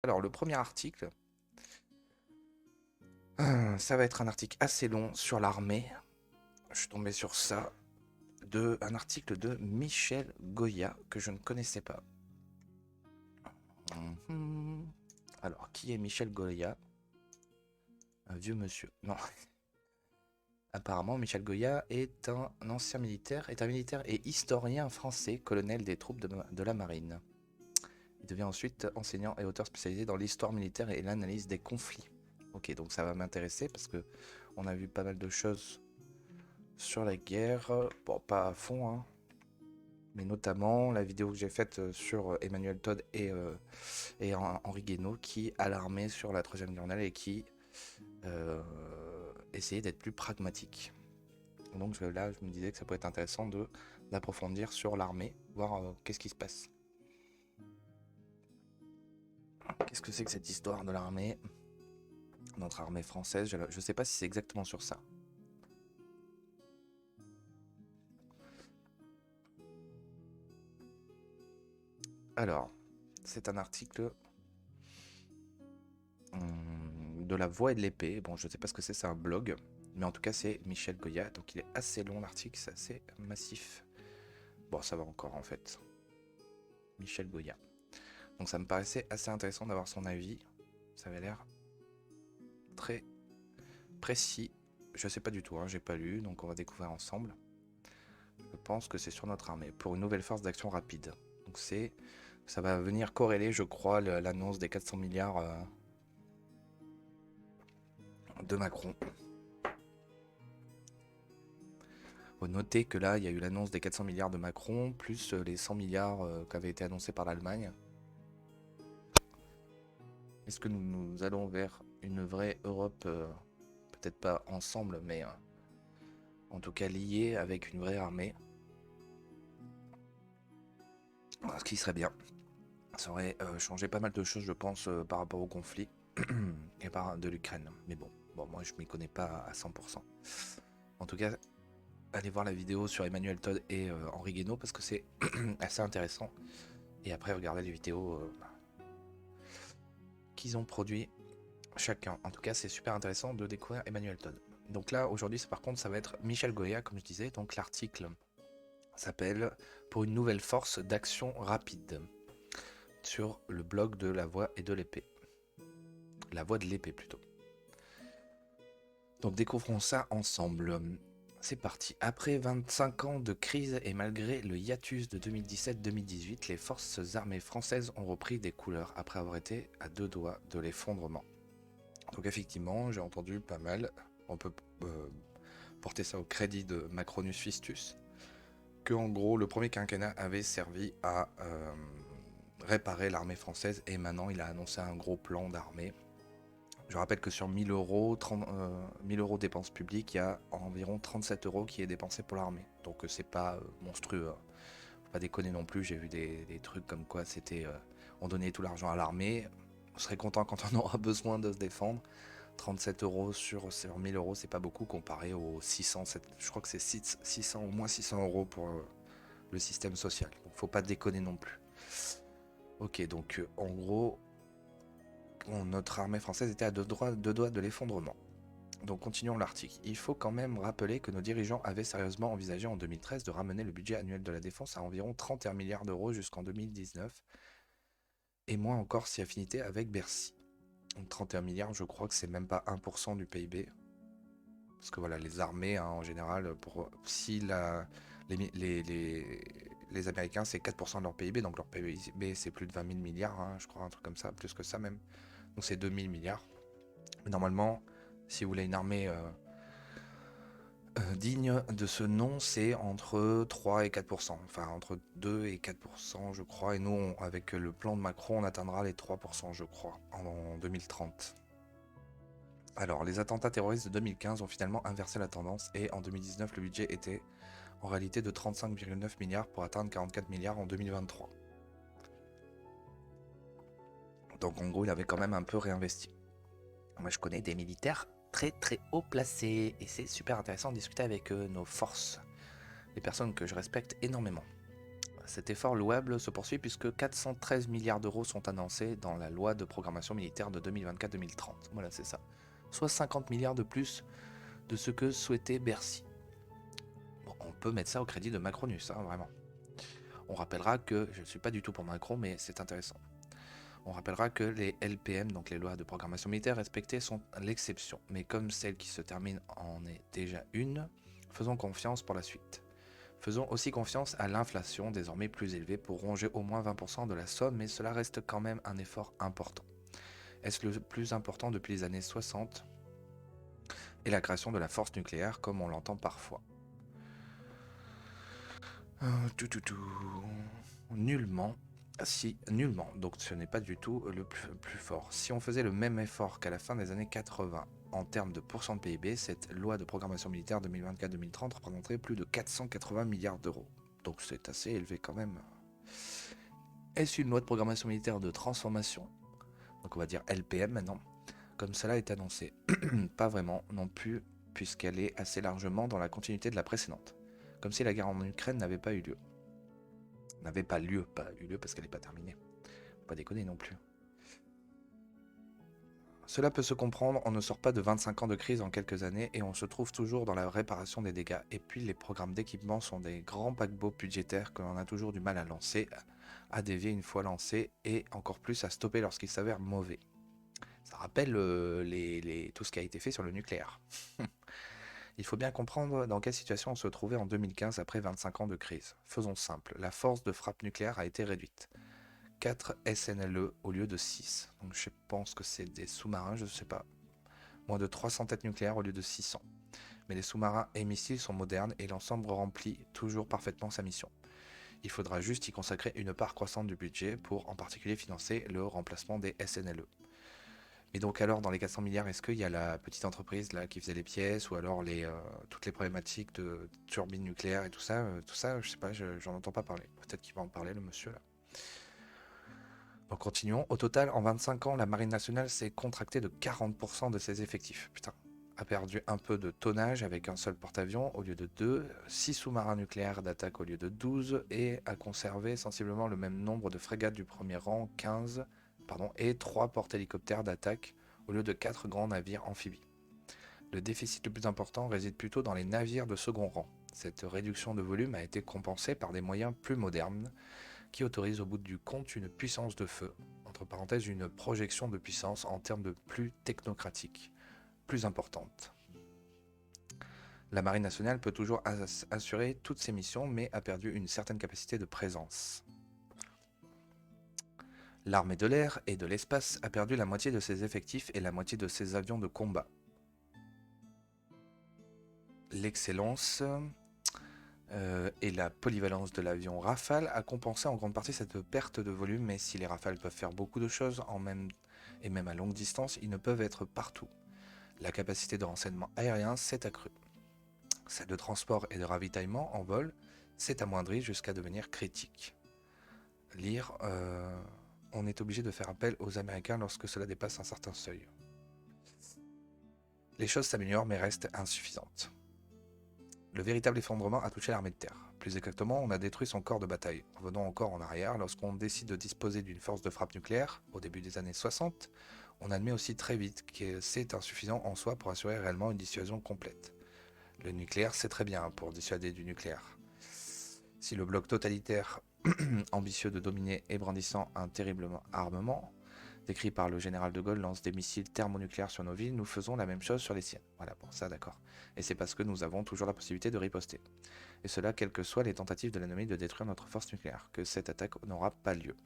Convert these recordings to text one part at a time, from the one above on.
Alors, le premier article, ça va être un article assez long sur l'armée. Je suis tombé sur ça, un article de Michel Goya, que je ne connaissais pas. Mhm. Alors, qui est Michel Goya? Un vieux monsieur. Non. Apparemment, Michel Goya est un ancien militaire, est un militaire et historien français, colonel des troupes de la marine. Il devient ensuite enseignant et auteur spécialisé dans l'histoire militaire et l'analyse des conflits. Ok, donc ça va m'intéresser parce que on a vu pas mal de choses sur la guerre. Bon, pas à fond, hein, mais notamment la vidéo que j'ai faite sur Emmanuel Todd et Henri Guénaud qui alarmait sur la Troisième Guerre mondiale et qui euh, essayait d'être plus pragmatique. Donc là, je me disais que ça pourrait être intéressant d'approfondir sur l'armée, voir qu'est-ce qui se passe. Qu'est-ce que c'est que cette histoire de l'armée? Notre armée française, je ne sais pas si c'est exactement sur ça. Alors, c'est un article de La Voix et de l'Épée. Bon, je ne sais pas ce que c'est un blog. Mais en tout cas, c'est Michel Goya. Donc, il est assez long l'article, c'est assez massif. Bon, ça va encore en fait. Michel Goya. Donc, ça me paraissait assez intéressant d'avoir son avis. Ça avait l'air très précis. Je sais pas du tout, hein, j'ai pas lu, donc on va découvrir ensemble. Je pense que c'est sur notre armée, pour une nouvelle force d'action rapide. Donc ça va venir corréler, je crois, l'annonce des 400 milliards de Macron. Faut noter que là, il y a eu l'annonce des 400 milliards de Macron, plus les 100 milliards qui avaient été annoncés par l'Allemagne. Est-ce que nous allons vers une vraie Europe, peut-être pas ensemble, mais en tout cas liée avec une vraie armée? Ce qui serait bien. Ça aurait changé pas mal de choses, je pense, par rapport au conflit et de l'Ukraine. Mais bon, moi je m'y connais pas à 100%. En tout cas, allez voir la vidéo sur Emmanuel Todd et Henri Guénaud parce que c'est assez intéressant. Et après, regardez les vidéos qu'ils ont produit chacun. En tout cas, c'est super intéressant de découvrir Emmanuel Todd. Donc là, aujourd'hui, par contre, ça va être Michel Goya, comme je disais. Donc l'article s'appelle Pour une nouvelle force d'action rapide sur le blog de La Voix et de l'Épée. La Voix de l'Épée plutôt. Donc découvrons ça ensemble. C'est parti. Après 25 ans de crise et malgré le hiatus de 2017-2018, les forces armées françaises ont repris des couleurs après avoir été à deux doigts de l'effondrement. Donc effectivement, j'ai entendu pas mal, on peut porter ça au crédit de Macronus Fistus, que en gros le premier quinquennat avait servi à réparer l'armée française et maintenant il a annoncé un gros plan d'armée. Je rappelle que sur 1000 euros, 1000 euros dépenses publiques, il y a environ 37 euros qui est dépensé pour l'armée. Donc c'est pas monstrueux, hein. Faut pas déconner non plus, j'ai vu des trucs comme quoi c'était on donnait tout l'argent à l'armée, on serait content quand on aura besoin de se défendre. 37 euros sur 1000 euros, c'est pas beaucoup comparé aux 600, je crois que c'est 600, au moins 600 euros pour le système social. Donc faut pas déconner non plus. Ok, donc en gros, notre armée française était à deux doigts de l'effondrement. Donc continuons l'article. Il faut quand même rappeler que nos dirigeants avaient sérieusement envisagé en 2013 de ramener le budget annuel de la défense à environ 31 milliards d'euros jusqu'en 2019, et moins encore si affinité avec Bercy. Donc 31 milliards, je crois que c'est même pas 1% du PIB. Parce que voilà, les armées, hein, en général, si les Américains, c'est 4% de leur PIB, donc leur PIB, c'est plus de 20 000 milliards, hein, je crois, un truc comme ça, plus que ça même. Donc c'est 2000 milliards. Mais normalement, si vous voulez une armée digne de ce nom, c'est entre 3 et 4%. Enfin, entre 2 et 4%, je crois. Et nous, avec le plan de Macron, on atteindra les 3%, je crois, en 2030. Alors, les attentats terroristes de 2015 ont finalement inversé la tendance et en 2019, le budget était en réalité de 35,9 milliards pour atteindre 44 milliards en 2023. Donc en gros, il avait quand même un peu réinvesti. Moi, je connais des militaires très très haut placés et c'est super intéressant de discuter avec nos forces, les personnes que je respecte énormément. Cet effort louable se poursuit puisque 413 milliards d'euros sont annoncés dans la loi de programmation militaire de 2024-2030. Voilà, c'est ça. Soit 50 milliards de plus de ce que souhaitait Bercy. Bon, on peut mettre ça au crédit de Macronus, hein, vraiment. On rappellera que, je ne suis pas du tout pour Macron, mais c'est intéressant. On rappellera que les LPM, donc les lois de programmation militaire respectées, sont l'exception. Mais comme celle qui se termine en est déjà une, faisons confiance pour la suite. Faisons aussi confiance à l'inflation, désormais plus élevée, pour ronger au moins 20% de la somme, mais cela reste quand même un effort important. Est-ce le plus important depuis les années 60 et la création de la force nucléaire, comme on l'entend parfois? Nullement. Si, nullement. Donc ce n'est pas du tout le plus fort. Si on faisait le même effort qu'à la fin des années 80 en termes de pourcent de PIB, cette loi de programmation militaire 2024-2030 représenterait plus de 480 milliards d'euros. Donc c'est assez élevé quand même. Est-ce une loi de programmation militaire de transformation? Donc on va dire LPM maintenant. Comme cela est annoncé. Pas vraiment non plus, puisqu'elle est assez largement dans la continuité de la précédente. Comme si la guerre en Ukraine n'avait pas eu lieu. Pas eu lieu parce qu'elle n'est pas terminée. Faut pas déconner non plus. Cela peut se comprendre, on ne sort pas de 25 ans de crise en quelques années et on se trouve toujours dans la réparation des dégâts. Et puis les programmes d'équipement sont des grands paquebots budgétaires que l'on a toujours du mal à lancer, à dévier une fois lancés et encore plus à stopper lorsqu'ils s'avèrent mauvais. Ça rappelle tout ce qui a été fait sur le nucléaire. Il faut bien comprendre dans quelle situation on se trouvait en 2015 après 25 ans de crise. Faisons simple, la force de frappe nucléaire a été réduite. 4 SNLE au lieu de 6. Donc je pense que c'est des sous-marins, je ne sais pas. Moins de 300 têtes nucléaires au lieu de 600. Mais les sous-marins et missiles sont modernes et l'ensemble remplit toujours parfaitement sa mission. Il faudra juste y consacrer une part croissante du budget pour en particulier financer le remplacement des SNLE. Et donc alors dans les 400 milliards, est-ce qu'il y a la petite entreprise là qui faisait les pièces ou alors toutes les problématiques de turbines nucléaires et tout ça, je sais pas, j'en entends pas parler. Peut-être qu'il va en parler le monsieur là. Donc continuons. Au total, en 25 ans, la Marine nationale s'est contractée de 40% de ses effectifs. Putain, a perdu un peu de tonnage avec un seul porte-avions au lieu de 2, 6 sous-marins nucléaires d'attaque au lieu de 12 et a conservé sensiblement le même nombre de frégates du premier rang, 15, et 3 porte-hélicoptères d'attaque au lieu de 4 grands navires amphibies. Le déficit le plus important réside plutôt dans les navires de second rang. Cette réduction de volume a été compensée par des moyens plus modernes qui autorisent au bout du compte une puissance de feu, entre parenthèses une projection de puissance en termes de plus technocratique, plus importante. La Marine nationale peut toujours assurer toutes ses missions, mais a perdu une certaine capacité de présence. L'armée de l'air et de l'espace a perdu la moitié de ses effectifs et la moitié de ses avions de combat. L'excellence et la polyvalence de l'avion Rafale a compensé en grande partie cette perte de volume, mais si les Rafales peuvent faire beaucoup de choses et même à longue distance, ils ne peuvent être partout. La capacité de renseignement aérien s'est accrue. Celle de transport et de ravitaillement en vol s'est amoindrie jusqu'à devenir critique. Lire, on est obligé de faire appel aux Américains lorsque cela dépasse un certain seuil. Les choses s'améliorent mais restent insuffisantes. Le véritable effondrement a touché l'armée de terre. Plus exactement, on a détruit son corps de bataille. Revenons encore en arrière, lorsqu'on décide de disposer d'une force de frappe nucléaire, au début des années 60, on admet aussi très vite que c'est insuffisant en soi pour assurer réellement une dissuasion complète. Le nucléaire, c'est très bien pour dissuader du nucléaire. Si le bloc totalitaire, ambitieux de dominer et brandissant un terrible armement, décrit par le général de Gaulle, lance des missiles thermonucléaires sur nos villes, nous faisons la même chose sur les siennes. Voilà, bon, ça d'accord. Et c'est parce que nous avons toujours la possibilité de riposter. Et cela, quelles que soient les tentatives de l'ennemi de détruire notre force nucléaire, que cette attaque n'aura pas lieu.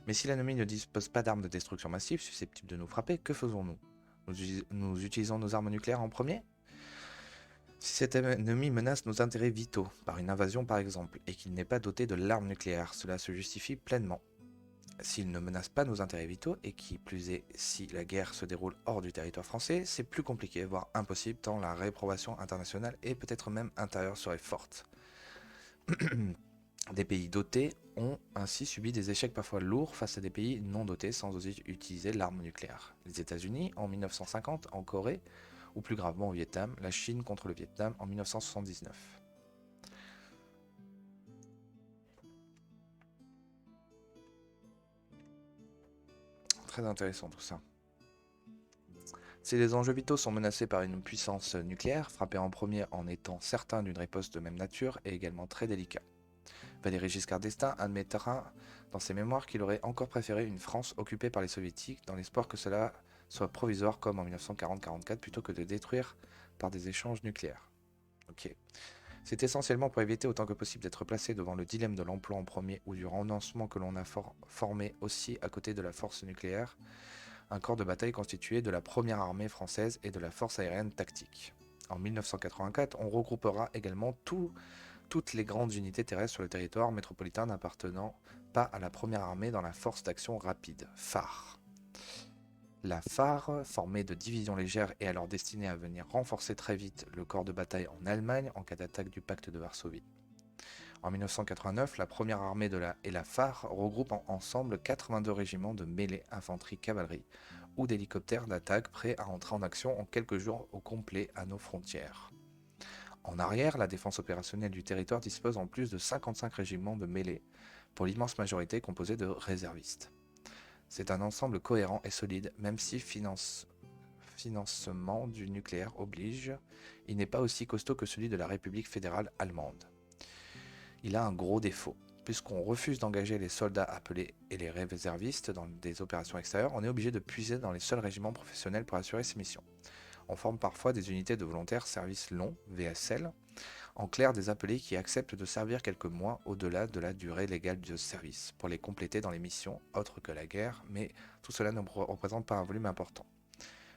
Mais si l'ennemi ne dispose pas d'armes de destruction massive susceptibles de nous frapper, que faisons-nous? Nous utilisons nos armes nucléaires en premier? Si cet ennemi menace nos intérêts vitaux, par une invasion par exemple, et qu'il n'est pas doté de l'arme nucléaire, cela se justifie pleinement. S'il ne menace pas nos intérêts vitaux, et qui plus est, si la guerre se déroule hors du territoire français, c'est plus compliqué, voire impossible, tant la réprobation internationale et peut-être même intérieure serait forte. Des pays dotés ont ainsi subi des échecs parfois lourds face à des pays non dotés sans oser utiliser l'arme nucléaire. Les États-Unis en 1950 en Corée, ou plus gravement au Vietnam, la Chine contre le Vietnam en 1979. très intéressant tout ça. Si les enjeux vitaux sont menacés par une puissance nucléaire, frapper en premier en étant certain d'une riposte de même nature est également très délicat. Valéry Giscard d'Estaing admettra dans ses mémoires qu'il aurait encore préféré une France occupée par les soviétiques dans l'espoir que cela soit provisoire comme en 1940-44 plutôt que de détruire par des échanges nucléaires. Ok. C'est essentiellement pour éviter autant que possible d'être placé devant le dilemme de l'emploi en premier ou du renoncement que l'on a formé aussi à côté de la force nucléaire, un corps de bataille constitué de la première armée française et de la force aérienne tactique. En 1984, on regroupera également toutes les grandes unités terrestres sur le territoire métropolitain n'appartenant pas à la première armée dans la force d'action rapide, phare. La phare, formée de divisions légères et alors destinée à venir renforcer très vite le corps de bataille en Allemagne en cas d'attaque du pacte de Varsovie. En 1989, la première armée et la phare regroupent ensemble 82 régiments de mêlée infanterie-cavalerie ou d'hélicoptères d'attaque prêts à entrer en action en quelques jours au complet à nos frontières. En arrière, la défense opérationnelle du territoire dispose en plus de 55 régiments de mêlée, pour l'immense majorité composés de réservistes. C'est un ensemble cohérent et solide, même si financement du nucléaire oblige, il n'est pas aussi costaud que celui de la République fédérale allemande. Il a un gros défaut. Puisqu'on refuse d'engager les soldats appelés et les réservistes dans des opérations extérieures, on est obligé de puiser dans les seuls régiments professionnels pour assurer ces missions. On forme parfois des unités de volontaires service long, VSL, en clair des appelés qui acceptent de servir quelques mois au-delà de la durée légale de service, pour les compléter dans les missions autres que la guerre, mais tout cela ne représente pas un volume important.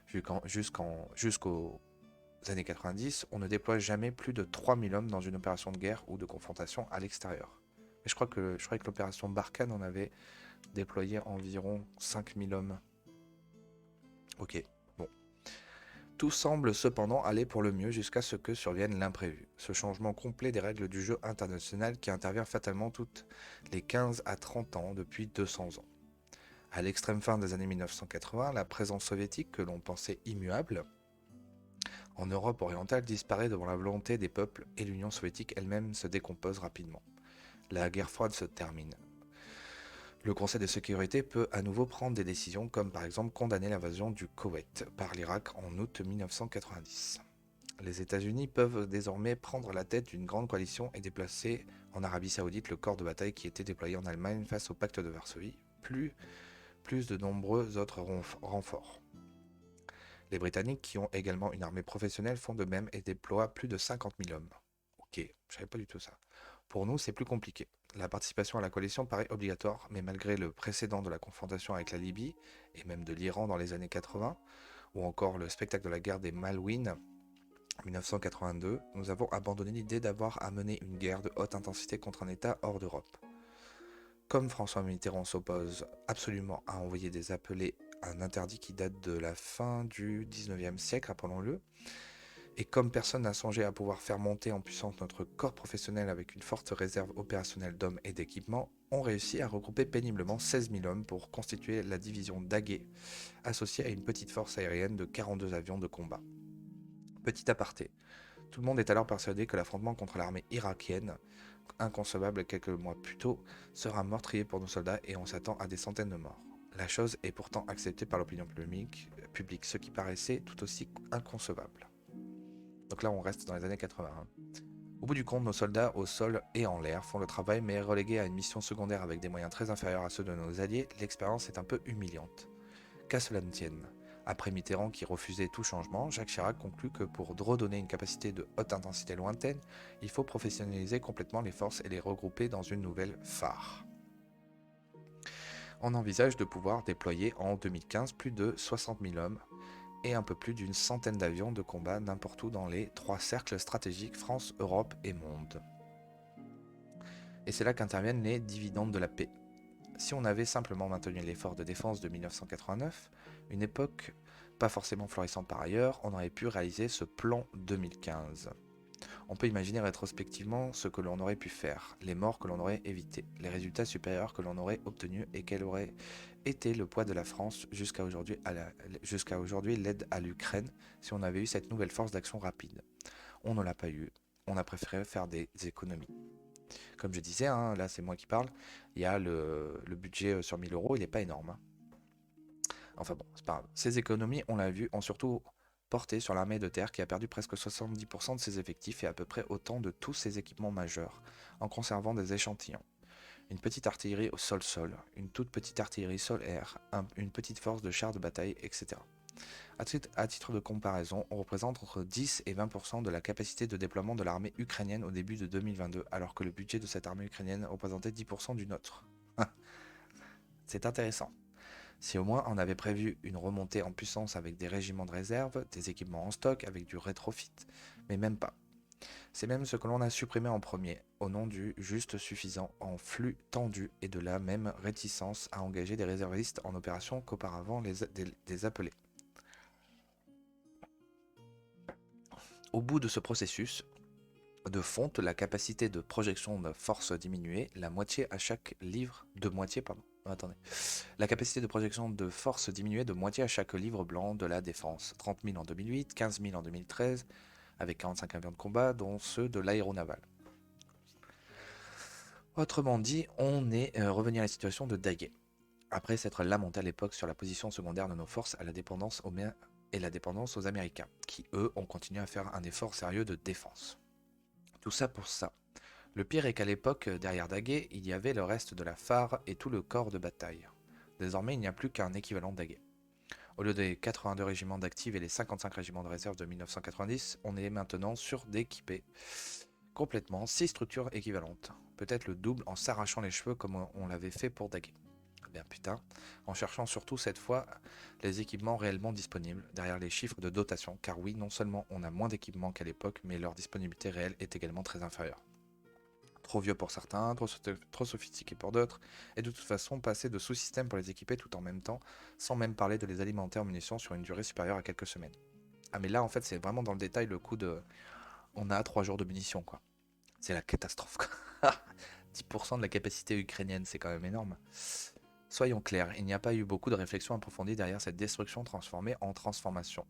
Jusqu'aux années 90, on ne déploie jamais plus de 3000 hommes dans une opération de guerre ou de confrontation à l'extérieur. Mais je croyais que l'opération Barkhane en avait déployé environ 5000 hommes. Ok, bon. Tout semble cependant aller pour le mieux jusqu'à ce que survienne l'imprévu. Ce changement complet des règles du jeu international qui intervient fatalement toutes les 15 à 30 ans depuis 200 ans. À l'extrême fin des années 1980, la présence soviétique que l'on pensait immuable en Europe orientale disparaît devant la volonté des peuples et l'Union soviétique elle-même se décompose rapidement. La guerre froide se termine. Le Conseil de sécurité peut à nouveau prendre des décisions comme par exemple condamner l'invasion du Koweït par l'Irak en août 1990. Les États-Unis peuvent désormais prendre la tête d'une grande coalition et déplacer en Arabie Saoudite le corps de bataille qui était déployé en Allemagne face au pacte de Varsovie, plus de nombreux autres renforts. Les Britanniques, qui ont également une armée professionnelle, font de même et déploient plus de 50 000 hommes. Ok, je savais pas du tout ça. Pour nous, c'est plus compliqué. La participation à la coalition paraît obligatoire, mais malgré le précédent de la confrontation avec la Libye, et même de l'Iran dans les années 80, ou encore le spectacle de la guerre des Malouines en 1982, nous avons abandonné l'idée d'avoir à mener une guerre de haute intensité contre un État hors d'Europe. Comme François Mitterrand s'oppose absolument à envoyer des appelés, un interdit qui date de la fin du 19e siècle, rappelons-le, et comme personne n'a songé à pouvoir faire monter en puissance notre corps professionnel avec une forte réserve opérationnelle d'hommes et d'équipements, on réussit à regrouper péniblement 16 000 hommes pour constituer la division Daguet, associée à une petite force aérienne de 42 avions de combat. Petit aparté, tout le monde est alors persuadé que l'affrontement contre l'armée irakienne, inconcevable quelques mois plus tôt, sera meurtrier pour nos soldats et on s'attend à des centaines de morts. La chose est pourtant acceptée par l'opinion publique, ce qui paraissait tout aussi inconcevable. Donc là, on reste dans les années 80. Au bout du compte, nos soldats au sol et en l'air font le travail, mais relégués à une mission secondaire avec des moyens très inférieurs à ceux de nos alliés, l'expérience est un peu humiliante. Qu'à cela ne tienne. Après Mitterrand qui refusait tout changement, Jacques Chirac conclut que pour redonner une capacité de haute intensité lointaine, il faut professionnaliser complètement les forces et les regrouper dans une nouvelle phare. On envisage de pouvoir déployer en 2015 plus de 60 000 hommes et un peu plus d'une centaine d'avions de combat n'importe où dans les 3 cercles stratégiques France, Europe et monde. Et c'est là qu'interviennent les dividendes de la paix. Si on avait simplement maintenu l'effort de défense de 1989, une époque pas forcément florissante par ailleurs, on aurait pu réaliser ce plan 2015. On peut imaginer rétrospectivement ce que l'on aurait pu faire, les morts que l'on aurait évitées, les résultats supérieurs que l'on aurait obtenus et quel aurait été le poids de la France jusqu'à aujourd'hui l'aide à l'Ukraine si on avait eu cette nouvelle force d'action rapide. On ne l'a pas eu, on a préféré faire des économies. Comme je disais, là c'est moi qui parle, il y a le budget sur 1000 euros, il n'est pas énorme. Enfin bon, c'est pas grave. Ces économies, on l'a vu, ont surtout porté sur l'armée de terre qui a perdu presque 70% de ses effectifs et à peu près autant de tous ses équipements majeurs, en conservant des échantillons. Une petite artillerie au sol-sol, une toute petite artillerie sol-air, une petite force de chars de bataille, etc. À titre de comparaison, on représente entre 10 et 20% de la capacité de déploiement de l'armée ukrainienne au début de 2022, alors que le budget de cette armée ukrainienne représentait 10% du nôtre. C'est intéressant. Si au moins on avait prévu une remontée en puissance avec des régiments de réserve, des équipements en stock, avec du rétrofit, mais même pas. C'est même ce que l'on a supprimé en premier, au nom du juste suffisant en flux tendu et de la même réticence à engager des réservistes en opération qu'auparavant des appelés. Au bout de ce processus de fonte, la capacité de projection de force diminuée, la moitié à chaque livre de moitié, pardon. Attendez. La capacité de projection de force diminuée de moitié à chaque livre blanc de la défense. 30 000 en 2008, 15 000 en 2013, avec 45 avions de combat, dont ceux de l'aéronaval. Autrement dit, on est revenu à la situation de Daguet. Après s'être lamenté à l'époque sur la position secondaire de nos forces à la dépendance et la dépendance aux Américains, qui eux ont continué à faire un effort sérieux de défense. Tout ça pour ça. Le pire est qu'à l'époque, derrière Daguet, il y avait le reste de la phare et tout le corps de bataille. Désormais, il n'y a plus qu'un équivalent de Daguet. Au lieu des 82 régiments d'actifs et les 55 régiments de réserve de 1990, on est maintenant sur d'équiper complètement 6 structures équivalentes. Peut-être le double en s'arrachant les cheveux comme on l'avait fait pour Daguet. Bien putain, en cherchant surtout cette fois les équipements réellement disponibles derrière les chiffres de dotation, car oui, non seulement on a moins d'équipements qu'à l'époque, mais leur disponibilité réelle est également très inférieure. Trop vieux pour certains, trop sophistiqués pour d'autres, et de toute façon passer de sous-systèmes pour les équiper tout en même temps, sans même parler de les alimenter en munitions sur une durée supérieure à quelques semaines. Ah mais là en fait c'est vraiment dans le détail le coup de... On a 3 jours de munitions quoi. C'est la catastrophe quoi. 10% de la capacité ukrainienne, c'est quand même énorme. Soyons clairs, il n'y a pas eu beaucoup de réflexion approfondie derrière cette destruction transformée en transformation.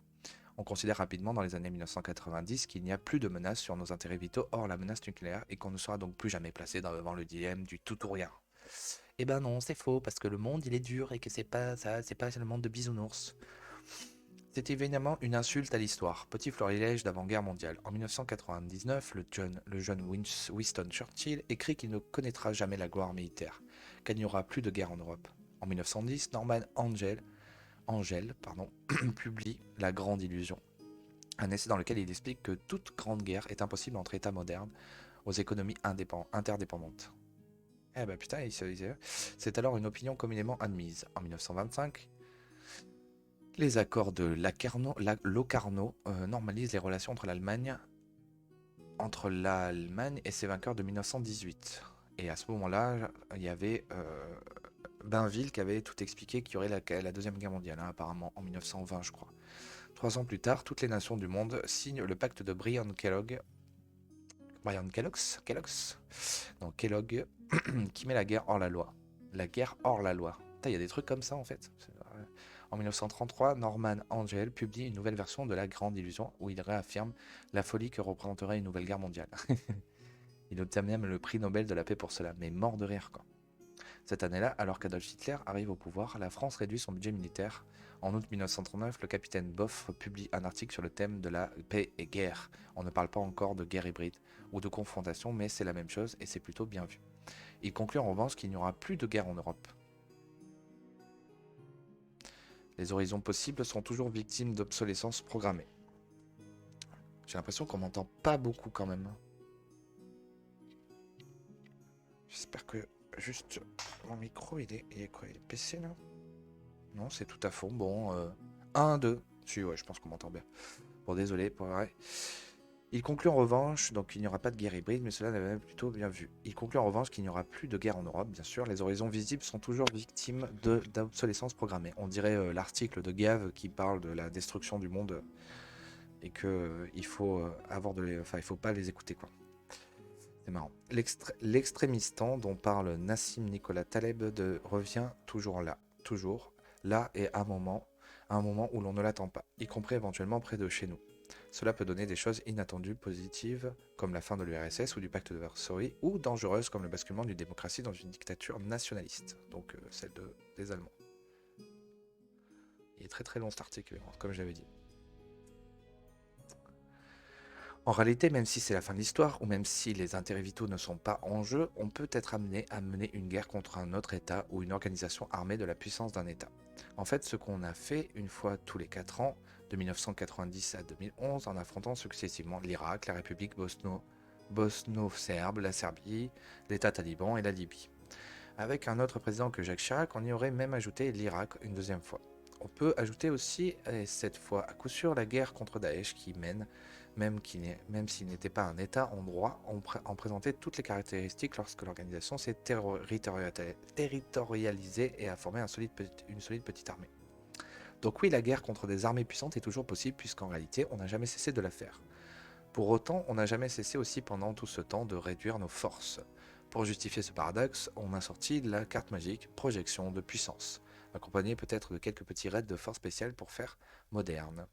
On considère rapidement dans les années 1990 qu'il n'y a plus de menace sur nos intérêts vitaux hors la menace nucléaire et qu'on ne sera donc plus jamais placé devant le dilemme du tout ou rien. Eh ben non, c'est faux, parce que le monde il est dur et que c'est pas ça, c'est pas le monde de bisounours. C'est évidemment une insulte à l'histoire. Petit florilège d'avant-guerre mondiale. En 1999, le jeune Winston Churchill écrit qu'il ne connaîtra jamais la gloire militaire, qu'il n'y aura plus de guerre en Europe. En 1910, Norman Angell publie La Grande Illusion, un essai dans lequel il explique que toute grande guerre est impossible entre États modernes aux économies interdépendantes. Eh ben putain, c'est alors une opinion communément admise. En 1925, les accords de Locarno normalisent les relations entre l'Allemagne et ses vainqueurs de 1918. Et à ce moment-là, il y avait Bainville qui avait tout expliqué qu'il y aurait la Deuxième Guerre mondiale, hein, apparemment, en 1920, je crois. 3 ans plus tard, toutes les nations du monde signent le pacte de Kellogg's non, Kellogg, qui met la guerre hors la loi. La guerre hors la loi. Il y a des trucs comme ça en fait. En 1933, Norman Angell publie une nouvelle version de La Grande Illusion où il réaffirme la folie que représenterait une nouvelle guerre mondiale. Il obtient même le prix Nobel de la paix pour cela, mais mort de rire quoi. Cette année-là, alors qu'Adolf Hitler arrive au pouvoir, la France réduit son budget militaire. En août 1939, le capitaine Boff publie un article sur le thème de la paix et guerre. On ne parle pas encore de guerre hybride ou de confrontation, mais c'est la même chose et c'est plutôt bien vu. Il conclut en revanche qu'il n'y aura plus de guerre en Europe. Les horizons possibles sont toujours victimes d'obsolescence programmée. J'ai l'impression qu'on m'entend pas beaucoup quand même. J'espère que juste mon micro il est quoi? Il est PC là? Non, c'est tout à fond. Bon, 1, 2. Si, ouais, je pense qu'on m'entend bien. Bon, désolé, pour vrai. Il conclut en revanche, donc il n'y aura pas de guerre hybride, mais cela l'avait plutôt bien vu. Il conclut en revanche qu'il n'y aura plus de guerre en Europe, bien sûr. Les horizons visibles sont toujours victimes d'obsolescence programmée. On dirait l'article de Gave qui parle de la destruction du monde et que il faut il faut pas les écouter quoi. C'est marrant. L'extrémistan dont parle Nassim Nicolas Taleb revient toujours là et à un moment où l'on ne l'attend pas, y compris éventuellement près de chez nous. Cela peut donner des choses inattendues positives, comme la fin de l'URSS ou du pacte de Varsovie, ou dangereuses comme le basculement d'une démocratie dans une dictature nationaliste, donc celle des Allemands. très très long cet article, comme j'avais dit. En réalité, même si c'est la fin de l'histoire, ou même si les intérêts vitaux ne sont pas en jeu, on peut être amené à mener une guerre contre un autre État ou une organisation armée de la puissance d'un État. En fait, ce qu'on a fait une fois tous les 4 ans, de 1990 à 2011, en affrontant successivement l'Irak, la République bosno-serbe, la Serbie, l'État taliban et la Libye. Avec un autre président que Jacques Chirac, on y aurait même ajouté l'Irak une deuxième fois. On peut ajouter aussi, et cette fois à coup sûr, la guerre contre Daesh qui mène, même s'il n'était pas un État en droit, en présentait toutes les caractéristiques lorsque l'organisation s'est territorialisée et a formé une solide petite armée. Donc oui, la guerre contre des armées puissantes est toujours possible puisqu'en réalité, on n'a jamais cessé de la faire. Pour autant, on n'a jamais cessé aussi pendant tout ce temps de réduire nos forces. Pour justifier ce paradoxe, on a sorti la carte magique projection de puissance, accompagnée peut-être de quelques petits raids de force spéciale pour faire moderne.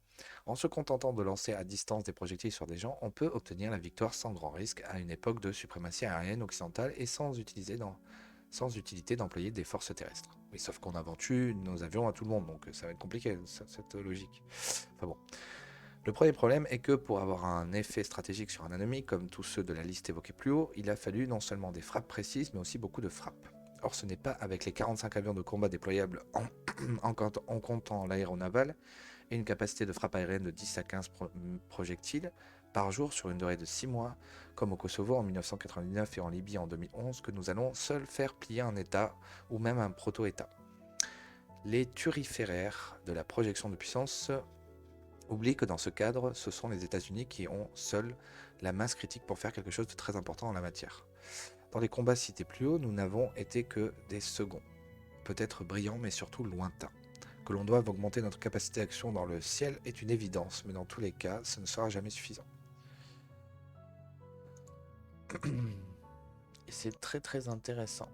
En se contentant de lancer à distance des projectiles sur des gens, on peut obtenir la victoire sans grand risque à une époque de suprématie aérienne occidentale et sans utilité d'employer des forces terrestres. Oui, sauf qu'on a vendu nos avions à tout le monde, donc ça va être compliqué cette logique. Enfin bon. Le premier problème est que pour avoir un effet stratégique sur un ennemi, comme tous ceux de la liste évoquée plus haut, il a fallu non seulement des frappes précises, mais aussi beaucoup de frappes. Or, ce n'est pas avec les 45 avions de combat déployables en comptant l'aéronaval et une capacité de frappe aérienne de 10 à 15 projectiles par jour sur une durée de 6 mois, comme au Kosovo en 1999 et en Libye en 2011, que nous allons seuls faire plier un État ou même un proto-État. Les turiféraires de la projection de puissance oublient que dans ce cadre, ce sont les États-Unis qui ont seuls la masse critique pour faire quelque chose de très important en la matière. Dans les combats cités plus haut, nous n'avons été que des seconds, peut-être brillants mais surtout lointains. Que l'on doive augmenter notre capacité d'action dans le ciel est une évidence, mais dans tous les cas, ce ne sera jamais suffisant. Et c'est très très intéressant.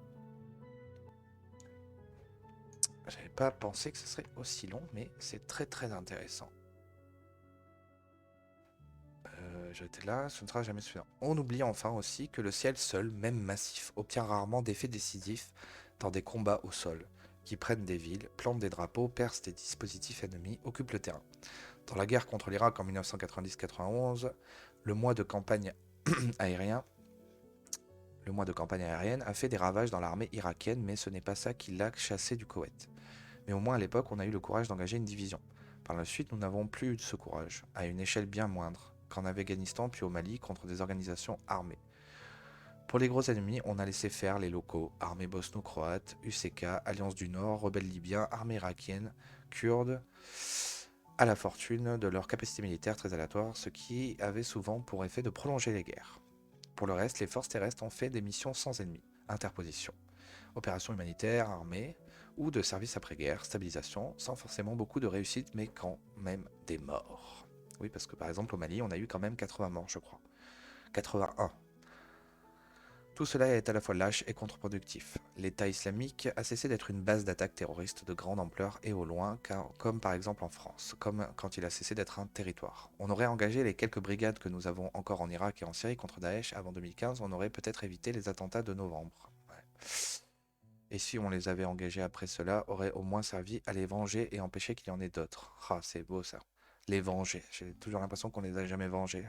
J'avais pas pensé que ce serait aussi long, mais c'est très très intéressant. J'étais là, ce ne sera jamais suffisant. On oublie enfin aussi que le ciel seul, même massif, obtient rarement d'effets décisifs dans des combats au sol, qui prennent des villes, plantent des drapeaux, percent des dispositifs ennemis, occupent le terrain. Dans la guerre contre l'Irak en 1990-91, le mois de campagne aérien a fait des ravages dans l'armée irakienne, mais ce n'est pas ça qui l'a chassé du Koweït. Mais au moins à l'époque, on a eu le courage d'engager une division. Par la suite, nous n'avons plus eu de ce courage, à une échelle bien moindre, qu'en Afghanistan puis au Mali contre des organisations armées. Pour les gros ennemis, on a laissé faire les locaux, armée bosno-croate, UCK, Alliance du Nord, rebelles libyens, armée irakienne, kurdes, à la fortune de leur capacité militaire très aléatoire, ce qui avait souvent pour effet de prolonger les guerres. Pour le reste, les forces terrestres ont fait des missions sans ennemis, interposition, opérations humanitaires, armées, ou de services après-guerre, stabilisation, sans forcément beaucoup de réussite, mais quand même des morts. Oui, parce que par exemple au Mali, on a eu quand même 80 morts, je crois. 81. Tout cela est à la fois lâche et contre-productif. L'État islamique a cessé d'être une base d'attaque terroriste de grande ampleur et au loin, comme par exemple en France, comme quand il a cessé d'être un territoire. On aurait engagé les quelques brigades que nous avons encore en Irak et en Syrie contre Daesh avant 2015, on aurait peut-être évité les attentats de novembre. Ouais. Et si on les avait engagés après cela, aurait au moins servi à les venger et empêcher qu'il y en ait d'autres. Ah, c'est beau ça. Les venger. J'ai toujours l'impression qu'on les a jamais vengés.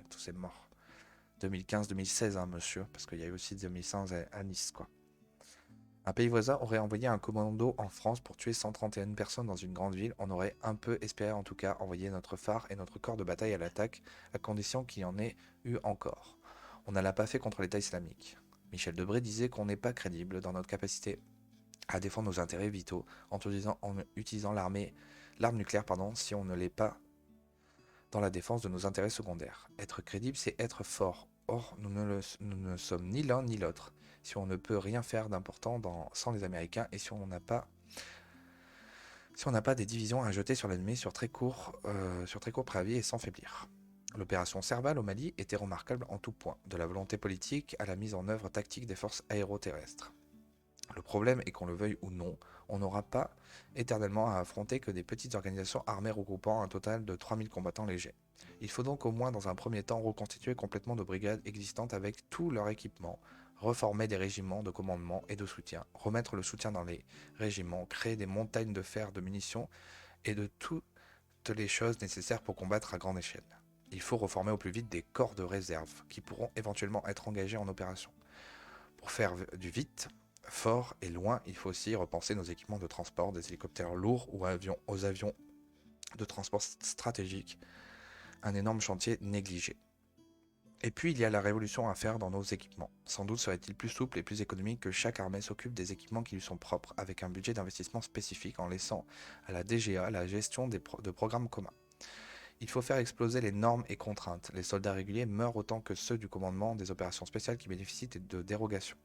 Tous ces morts. 2015-2016, hein, monsieur, parce qu'il y a eu aussi 2015 à Nice, quoi. Un pays voisin aurait envoyé un commando en France pour tuer 131 personnes dans une grande ville. On aurait un peu espéré, en tout cas, envoyer notre phare et notre corps de bataille à l'attaque, à condition qu'il y en ait eu encore. On ne l'a pas fait contre l'État islamique. Michel Debré disait qu'on n'est pas crédible dans notre capacité à défendre nos intérêts vitaux en utilisant l'arme nucléaire, si on ne l'est pas dans la défense de nos intérêts secondaires. Être crédible, c'est être fort. Or, nous ne sommes ni l'un ni l'autre. Si on ne peut rien faire d'important sans les Américains et si on n'a pas des divisions à jeter sur l'ennemi sur très court préavis et sans faiblir. L'opération Serval au Mali était remarquable en tout point, de la volonté politique à la mise en œuvre tactique des forces aéroterrestres. Le problème est qu'on le veuille ou non, on n'aura pas éternellement à affronter que des petites organisations armées regroupant un total de 3000 combattants légers. Il faut donc au moins dans un premier temps reconstituer complètement nos brigades existantes avec tout leur équipement, reformer des régiments de commandement et de soutien, remettre le soutien dans les régiments, créer des montagnes de fer de munitions et de toutes les choses nécessaires pour combattre à grande échelle. Il faut reformer au plus vite des corps de réserve qui pourront éventuellement être engagés en opération. Pour faire du vite, fort et loin, il faut aussi repenser nos équipements de transport, des hélicoptères lourds ou aux avions de transport stratégique, un énorme chantier négligé. Et puis il y a la révolution à faire dans nos équipements. Sans doute serait-il plus souple et plus économique que chaque armée s'occupe des équipements qui lui sont propres, avec un budget d'investissement spécifique en laissant à la DGA la gestion de programmes communs. Il faut faire exploser les normes et contraintes. Les soldats réguliers meurent autant que ceux du commandement des opérations spéciales qui bénéficient de dérogations.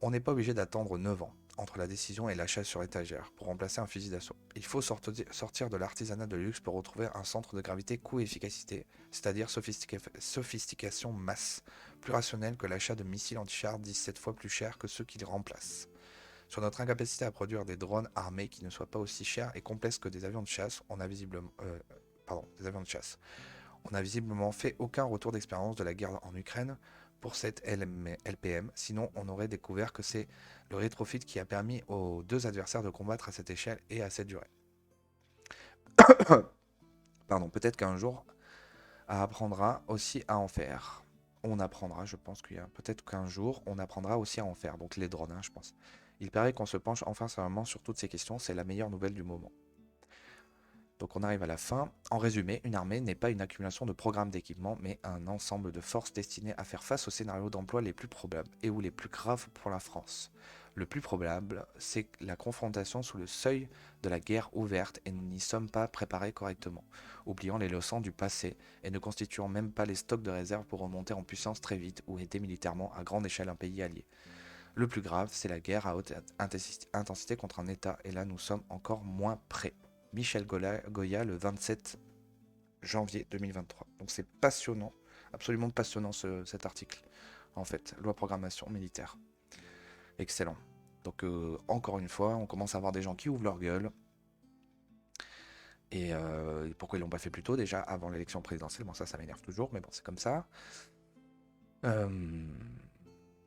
On n'est pas obligé d'attendre 9 ans entre la décision et l'achat sur étagère pour remplacer un fusil d'assaut. Il faut sortir de l'artisanat de luxe pour retrouver un centre de gravité coût-efficacité, c'est-à-dire sophistication masse, plus rationnel que l'achat de missiles anti-chars 17 fois plus chers que ceux qui les remplacent. Sur notre incapacité à produire des drones armés qui ne soient pas aussi chers et complexes que des avions de chasse, on a visiblement fait aucun retour d'expérience de la guerre en Ukraine pour cette LPM, sinon on aurait découvert que c'est le rétrofit qui a permis aux deux adversaires de combattre à cette échelle et à cette durée. Pardon, peut-être qu'un jour, on apprendra aussi à en faire. On apprendra, je pense qu'il y a peut-être qu'un jour, on apprendra aussi à en faire, donc les drones, je pense. Il paraît qu'on se penche enfin sérieusement sur toutes ces questions, c'est la meilleure nouvelle du moment. Donc on arrive à la fin. En résumé, une armée n'est pas une accumulation de programmes d'équipement, mais un ensemble de forces destinées à faire face aux scénarios d'emploi les plus probables et ou les plus graves pour la France. Le plus probable, c'est la confrontation sous le seuil de la guerre ouverte et nous n'y sommes pas préparés correctement, oubliant les leçons du passé et ne constituant même pas les stocks de réserve pour remonter en puissance très vite ou aider militairement à grande échelle un pays allié. Le plus grave, c'est la guerre à haute intensité contre un État et là nous sommes encore moins prêts. Michel Goya, le 27 janvier 2023. Donc c'est passionnant, absolument passionnant cet article, en fait. Loi programmation militaire. Excellent. Donc encore une fois, on commence à avoir des gens qui ouvrent leur gueule. Et pourquoi ils l'ont pas fait plus tôt déjà, avant l'élection présidentielle? Bon, ça m'énerve toujours, mais bon, c'est comme ça.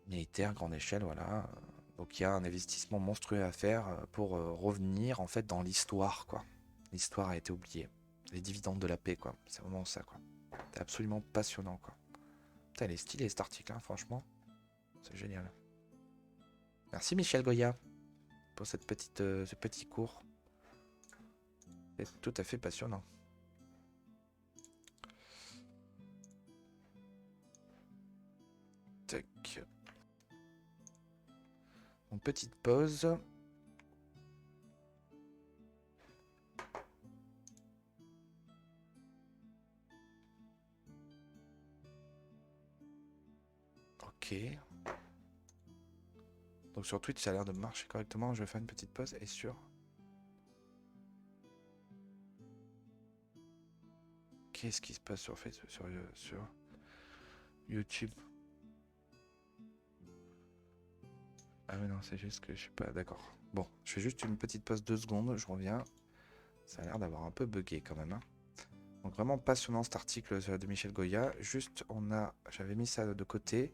Militaire, grande échelle, voilà. Donc il y a un investissement monstrueux à faire pour revenir en fait dans l'histoire, quoi. L'histoire a été oubliée. Les dividendes de la paix, quoi. C'est vraiment ça, quoi. C'est absolument passionnant, quoi. Putain, il est stylé cet article, hein, franchement. C'est génial. Merci Michel Goya pour ce petit cours. C'est tout à fait passionnant. Tac. Une petite pause. Ok. Donc sur Twitch, ça a l'air de marcher correctement. Je vais faire une petite pause et sur... Qu'est-ce qui se passe sur Facebook, sur YouTube? Ah mais non, c'est juste que je suis pas d'accord. Bon, je fais juste une petite pause 2 secondes, je reviens. Ça a l'air d'avoir un peu bugué quand même, hein. Donc vraiment passionnant cet article de Michel Goya. Juste, j'avais mis ça de côté.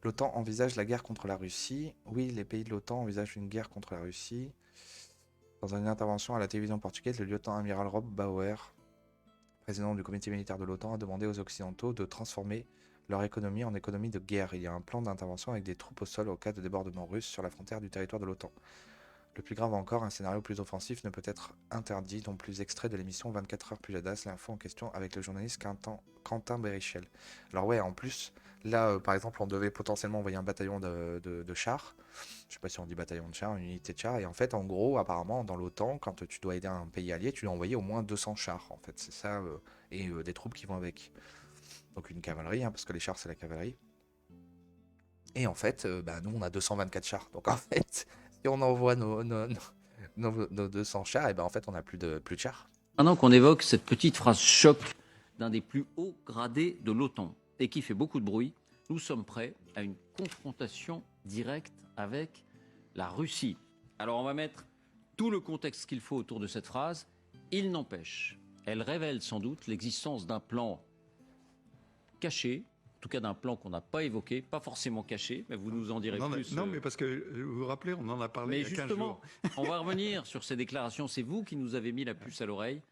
L'OTAN envisage la guerre contre la Russie. Oui, les pays de l'OTAN envisagent une guerre contre la Russie. Dans une intervention à la télévision portugaise, le lieutenant-amiral Rob Bauer, président du comité militaire de l'OTAN, a demandé aux Occidentaux de transformer leur économie en économie de guerre. Il y a un plan d'intervention avec des troupes au sol au cas de débordement russe sur la frontière du territoire de l'OTAN. Le plus grave encore, un scénario plus offensif ne peut être interdit, dont plus extrait de l'émission 24 heures Pujadas, l'info en question avec le journaliste Quentin Bérichel. Alors ouais, en plus, là, par exemple, on devait potentiellement envoyer un bataillon de chars. Je sais pas si on dit bataillon de chars, une unité de chars. Et en fait, en gros, apparemment, dans l'OTAN, quand tu dois aider un pays allié, tu dois envoyer au moins 200 chars, en fait. C'est ça, et des troupes qui vont avec. Donc une cavalerie, hein, parce que les chars, c'est la cavalerie. Et en fait, nous, on a 224 chars. Donc en fait, si on envoie nos 200 chars, et ben en fait, on n'a plus de chars. Maintenant qu'on évoque cette petite phrase choc d'un des plus hauts gradés de l'OTAN et qui fait beaucoup de bruit, nous sommes prêts à une confrontation directe avec la Russie. Alors on va mettre tout le contexte qu'il faut autour de cette phrase. Il n'empêche, elle révèle sans doute l'existence d'un plan caché en tout cas d'un plan qu'on n'a pas évoqué, pas forcément caché, mais vous nous en direz plus. Non, mais parce que vous vous rappelez, on en a parlé il y a 15 jours. Mais justement, on va revenir sur ces déclarations. C'est vous qui nous avez mis la puce à l'oreille.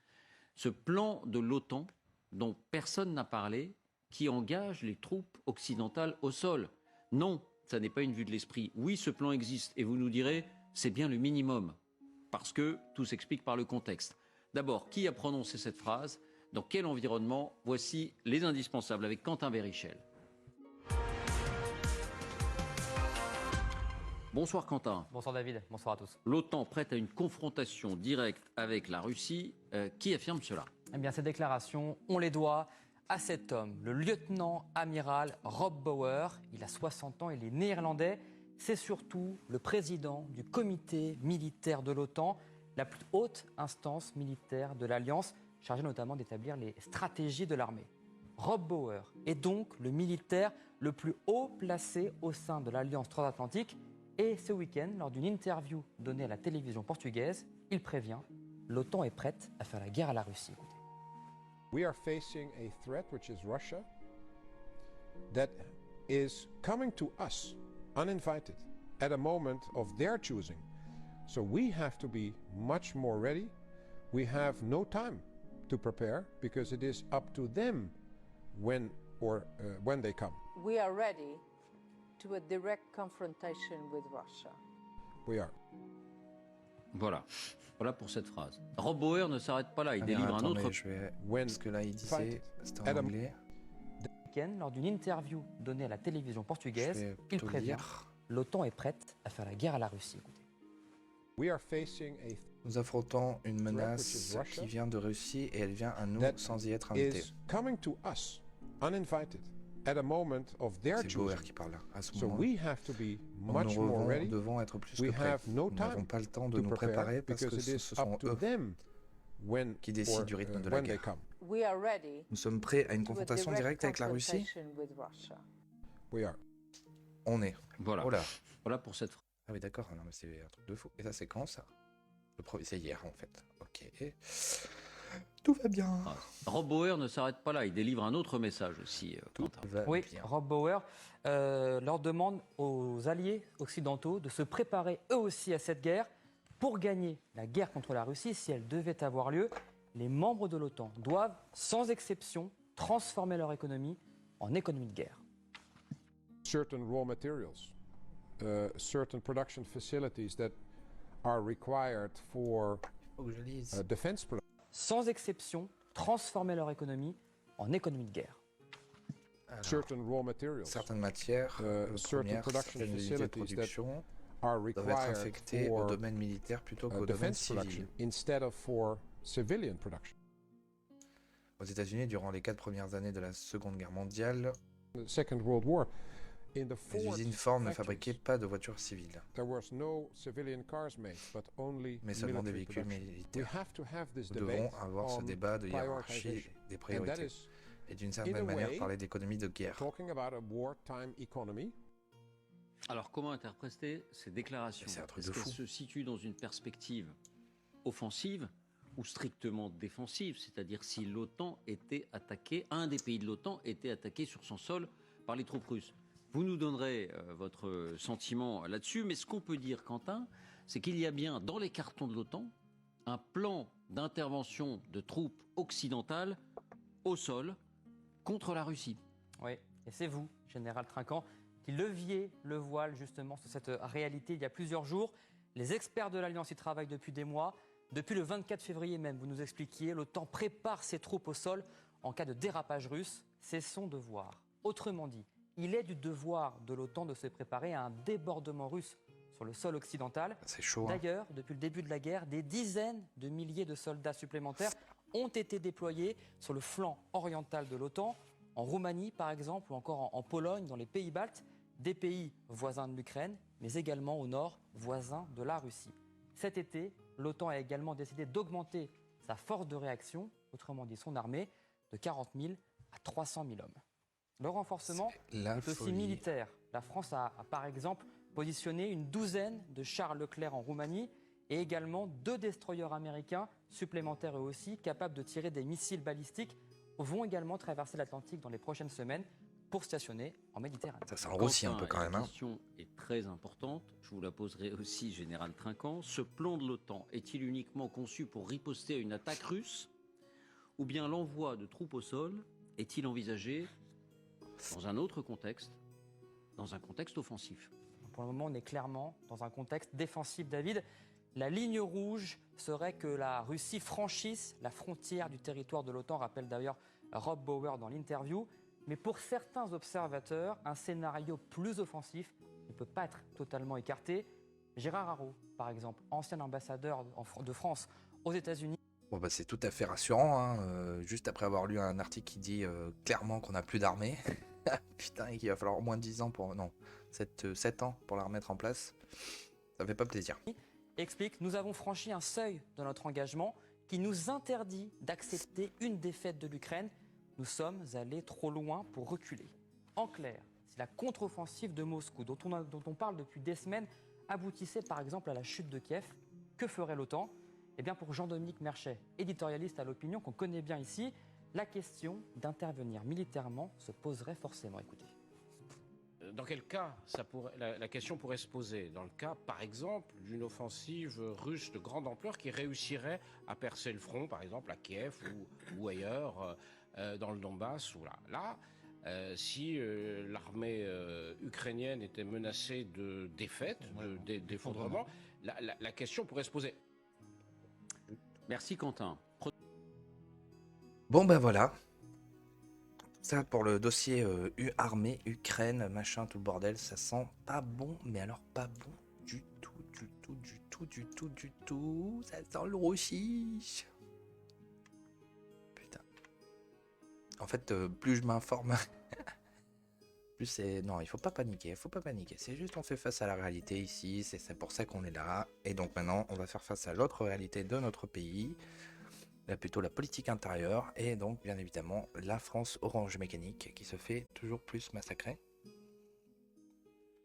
Ce plan de l'OTAN, dont personne n'a parlé, qui engage les troupes occidentales au sol. Non, ça n'est pas une vue de l'esprit. Oui, ce plan existe, et vous nous direz, c'est bien le minimum, parce que tout s'explique par le contexte. D'abord, qui a prononcé cette phrase ? Dans quel environnement ? Voici les indispensables avec Quentin Verichel. Bonsoir Quentin. Bonsoir David, bonsoir à tous. L'OTAN prête à une confrontation directe avec la Russie. Qui affirme cela ? Eh bien, ces déclarations, on les doit à cet homme, le lieutenant-amiral Rob Bauer. Il a 60 ans, il est néerlandais. C'est surtout le président du comité militaire de l'OTAN, la plus haute instance militaire de l'Alliance, chargée notamment d'établir les stratégies de l'armée. Rob Bauer est donc le militaire le plus haut placé au sein de l'Alliance transatlantique. Et ce week-end, lors d'une interview donnée à la télévision portugaise, il prévient « L'OTAN est prête à faire la guerre à la Russie ». We are facing a threat, which is Russia, that is coming to us uninvited at a moment of their choosing. So we have to be much more ready. We have no time to prepare because it is up to them when they come. We are ready to a direct confrontation with Russia. We are. Voilà pour cette phrase. Rob Bauer ne s'arrête pas là, il délivre un autre... Parce que là, il disait, c'était en anglais. Lors d'une interview donnée à la télévision portugaise, il prévient « L'OTAN est prête à faire la guerre à la Russie ». We are facing Nous affrontons une menace qui vient de Russie et elle vient à nous sans y être invité. coming to us uninvited at a moment of their C'est Bauer choosing. qui parle à ce So moment. we have to be much more Nous ready. devons être plus We que prêts. have no Nous n'avons time pas le temps de to nous prepare préparer parce because que it ce is sont up to eux them qui décident du rythme de la when they guerre. come. We are ready Nous sommes prêts à une to a confrontation direct directe avec la Russie. confrontation with Russia. We are. On est. Voilà. Oh là. Voilà pour cette phrase. Ah oui, d'accord. Non, mais c'est un truc de fou. Et ça, c'est quand ça ? C'est hier en fait. Ok. Tout va bien. Rob Bauer ne s'arrête pas là, il délivre un autre message aussi, Quentin. Va Oui, bien. Rob Bauer leur demande aux alliés occidentaux de se préparer eux aussi à cette guerre. Pour gagner la guerre contre la Russie, si elle devait avoir lieu, les membres de l'OTAN doivent, sans exception, transformer leur économie en économie de guerre. Certain raw materials, certain production facilities that are required for Faut que je lise. defense production. Sans exception, transformer leur économie en économie de guerre. Alors, Certain raw materials certaines matières certain premières, production certaines unités de facilities that production are doivent être required affectées au for domaine militaire plutôt qu'au domaine defense production civil. instead of for civilian production. Aux États-Unis, durant les 4 premières années de la Seconde Guerre mondiale, The Second World War, in the les Ford usines Ford ne factories, fabriquaient pas de voitures civiles, there was no civilian cars made, but only mais seulement des military véhicules production. We militaires. have to have this Nous debate devons avoir ce on débat de hiérarchie prioritization. des And that priorités. is Et d'une in certaine a manière, way, parler d'économie de guerre. talking about a wartime economy. Alors comment interpréter ces déclarations ? C'est un truc Est-ce de qu'elles fou. se situent dans une perspective offensive ou strictement défensive, c'est-à-dire si l'OTAN était attaqué, un des pays de l'OTAN était attaqué sur son sol par les troupes russes. Vous nous donnerez votre sentiment là-dessus, mais ce qu'on peut dire, Quentin, c'est qu'il y a bien dans les cartons de l'OTAN un plan d'intervention de troupes occidentales au sol contre la Russie. Oui, et c'est vous, Général Trinquant, qui leviez le voile justement sur cette réalité il y a plusieurs jours. Les experts de l'Alliance y travaillent depuis des mois. Depuis le 24 février même, vous nous expliquiez, l'OTAN prépare ses troupes au sol en cas de dérapage russe. C'est son devoir. Autrement dit, il est du devoir de l'OTAN de se préparer à un débordement russe sur le sol occidental. C'est chaud. Hein. D'ailleurs, depuis le début de la guerre, des dizaines de milliers de soldats supplémentaires ont été déployés sur le flanc oriental de l'OTAN, en Roumanie par exemple, ou encore en Pologne, dans les pays baltes, des pays voisins de l'Ukraine, mais également au nord, voisins de la Russie. Cet été, l'OTAN a également décidé d'augmenter sa force de réaction, autrement dit son armée, de 40 000 à 300 000 hommes. Le renforcement est aussi militaire. La France a par exemple positionné une douzaine de chars Leclerc en Roumanie et également 2 destroyers américains supplémentaires eux aussi, capables de tirer des missiles balistiques, vont également traverser l'Atlantique dans les prochaines semaines pour stationner en Méditerranée. Ça sent le Russie un peu quand même. La question est très importante, je vous la poserai aussi, Général Trinquant. Ce plan de l'OTAN est-il uniquement conçu pour riposter à une attaque russe, ou bien l'envoi de troupes au sol est-il envisagé dans un autre contexte, dans un contexte offensif? Pour le moment, on est clairement dans un contexte défensif, David. La ligne rouge serait que la Russie franchisse la frontière du territoire de l'OTAN, rappelle d'ailleurs Rob Bauer dans l'interview. Mais pour certains observateurs, un scénario plus offensif ne peut pas être totalement écarté. Gérard Haraud, par exemple, ancien ambassadeur de France aux États-Unis. Bon, bah, c'est tout à fait rassurant, hein, juste après avoir lu un article qui dit clairement qu'on n'a plus d'armée. Putain, et qu'il va falloir au moins 10 ans pour... Non, 7 ans pour la remettre en place. Ça fait pas plaisir. Explique, nous avons franchi un seuil dans notre engagement qui nous interdit d'accepter une défaite de l'Ukraine. Nous sommes allés trop loin pour reculer. En clair, si la contre-offensive de Moscou, dont on parle depuis des semaines, aboutissait par exemple à la chute de Kiev, que ferait l'OTAN? Eh bien pour Jean-Dominique Merchet, éditorialiste à l'Opinion qu'on connaît bien ici, la question d'intervenir militairement se poserait forcément. Écoutez. Dans quel cas la question pourrait se poser? Dans le cas, par exemple, d'une offensive russe de grande ampleur qui réussirait à percer le front, par exemple à Kiev ou ailleurs, dans le Donbass. Là, si l'armée ukrainienne était menacée de défaite, d'effondrement, la question pourrait se poser. Merci Quentin. Bon ben voilà. Ça pour le dossier armée, Ukraine, machin, tout le bordel, ça sent pas bon, mais alors pas bon du tout. Ça sent le Russie. Putain. En fait, plus je m'informe, plus c'est... Non, il faut pas paniquer. C'est juste on fait face à la réalité ici, c'est pour ça qu'on est là. Et donc maintenant, on va faire face à l'autre réalité de notre pays. Là plutôt la politique intérieure et donc bien évidemment la France orange mécanique qui se fait toujours plus massacrer.